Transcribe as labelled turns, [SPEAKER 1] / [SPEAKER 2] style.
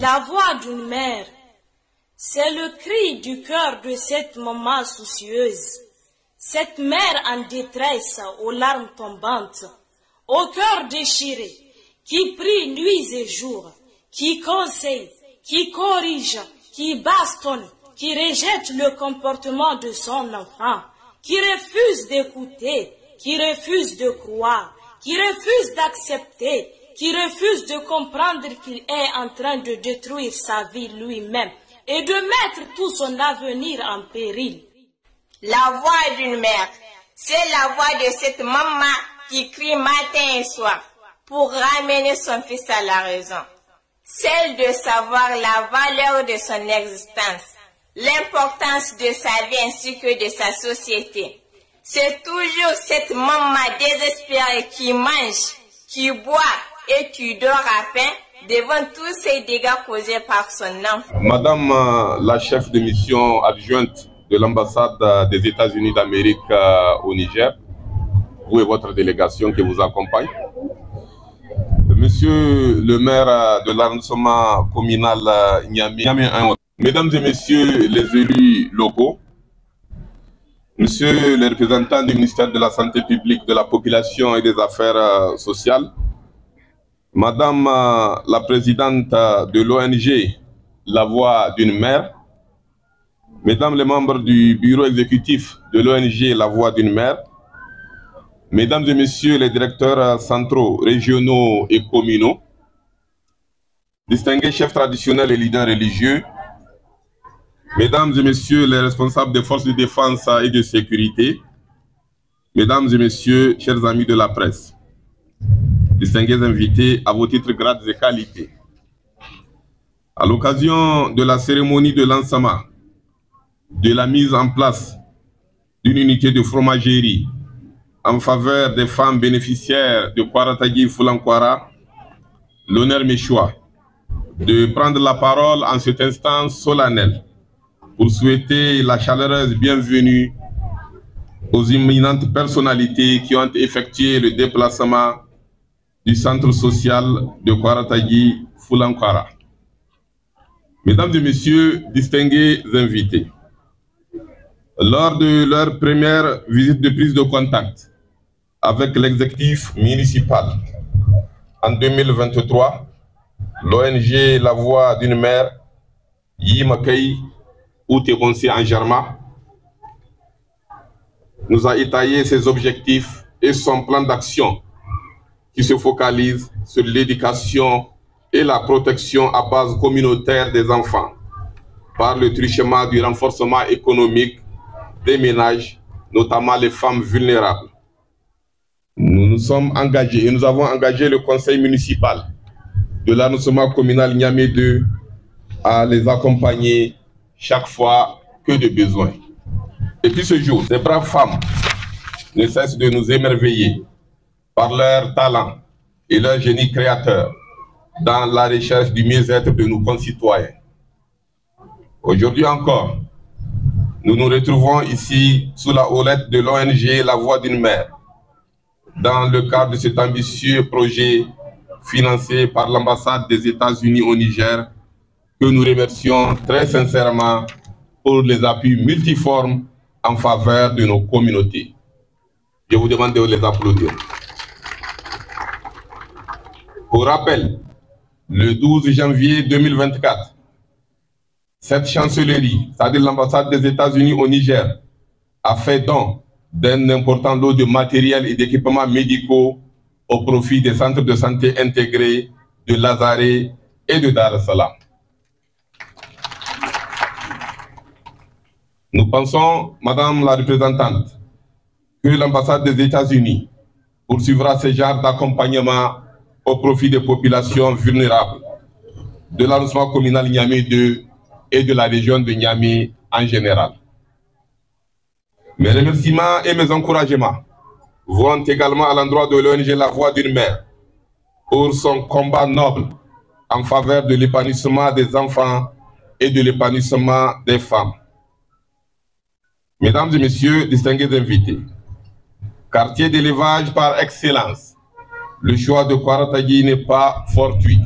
[SPEAKER 1] La voix d'une mère, c'est le cri du cœur de cette maman soucieuse, cette mère en détresse aux larmes tombantes, au cœur déchiré, qui prie nuit et jour, qui conseille, qui corrige, qui bastonne, qui rejette le comportement de son enfant, qui refuse d'écouter, qui refuse de croire, qui refuse d'accepter, qui refuse de comprendre qu'il est en train de détruire sa vie lui-même et de mettre tout son avenir en péril.
[SPEAKER 2] La voix d'une mère, c'est la voix de cette maman qui crie matin et soir pour ramener son fils à la raison. Celle de savoir la valeur de son existence, l'importance de sa vie ainsi que de sa société. C'est toujours cette maman désespérée qui mange, qui boit et qui dort à peine devant tous ces dégâts causés par son enfant.
[SPEAKER 3] Madame la chef de mission adjointe de l'ambassade des États-Unis d'Amérique au Niger, vous et votre délégation qui vous accompagne, Monsieur le maire de l'arrondissement communal Niamey 1, Mesdames et Messieurs les élus locaux, Monsieur le représentant du ministère de la Santé publique, de la population et des affaires sociales, Madame la présidente de l'ONG La Voix d'une mère, Mesdames les membres du bureau exécutif de l'ONG La Voix d'une mère, Mesdames et Messieurs les directeurs centraux, régionaux et communaux, distingués chefs traditionnels et leaders religieux, Mesdames et Messieurs les responsables des forces de défense et de sécurité, Mesdames et Messieurs, chers amis de la presse, distingués invités à vos titres, grades et qualités. À l'occasion de la cérémonie de lancement de la mise en place d'une unité de fromagerie en faveur des femmes bénéficiaires de Kwaratagi Fulankwara, l'honneur m'est choix de prendre la parole en cet instant solennel pour souhaiter la chaleureuse bienvenue aux imminentes personnalités qui ont effectué le déplacement du centre social de Kwaratagi Fulankwara. Mesdames et Messieurs, distingués invités, lors de leur première visite de prise de contact avec l'exécutif municipal en 2023, l'ONG La Voix d'une mère, Yimakei Outebonsi en Germain, nous a étayé ses objectifs et son plan d'action qui se focalise sur l'éducation et la protection à base communautaire des enfants par le truchement du renforcement économique des ménages, notamment les femmes vulnérables. Nous nous sommes engagés et nous avons engagé le conseil municipal de l'arrondissement communal Niamey 2 à les accompagner chaque fois que de besoin. Et puis ce jour, ces braves femmes ne cessent de nous émerveiller par leur talent et leur génie créateur dans la recherche du mieux-être de nos concitoyens. Aujourd'hui encore, nous nous retrouvons ici sous la houlette de l'ONG La Voix d'une mère, dans le cadre de cet ambitieux projet financé par l'ambassade des États-Unis au Niger, que nous remercions très sincèrement pour les appuis multiformes en faveur de nos communautés. Je vous demande de les applaudir. Pour rappel, le 12 janvier 2024, cette chancellerie, c'est-à-dire l'ambassade des États-Unis au Niger, a fait don d'un important lot de matériel et d'équipements médicaux au profit des centres de santé intégrés de Lazare et de Dar es Salaam. Nous pensons, Madame la représentante, que l'ambassade des États-Unis poursuivra ce genre d'accompagnement au profit des populations vulnérables de l'arrondissement communal Niamey 2 et de la région de Niamey en général. Mes remerciements et mes encouragements vont également à l'endroit de l'ONG La Voix d'une mère pour son combat noble en faveur de l'épanouissement des enfants et de l'épanouissement des femmes. Mesdames et Messieurs, distingués invités, quartier d'élevage par excellence, le choix de Kwaratagi n'est pas fortuit.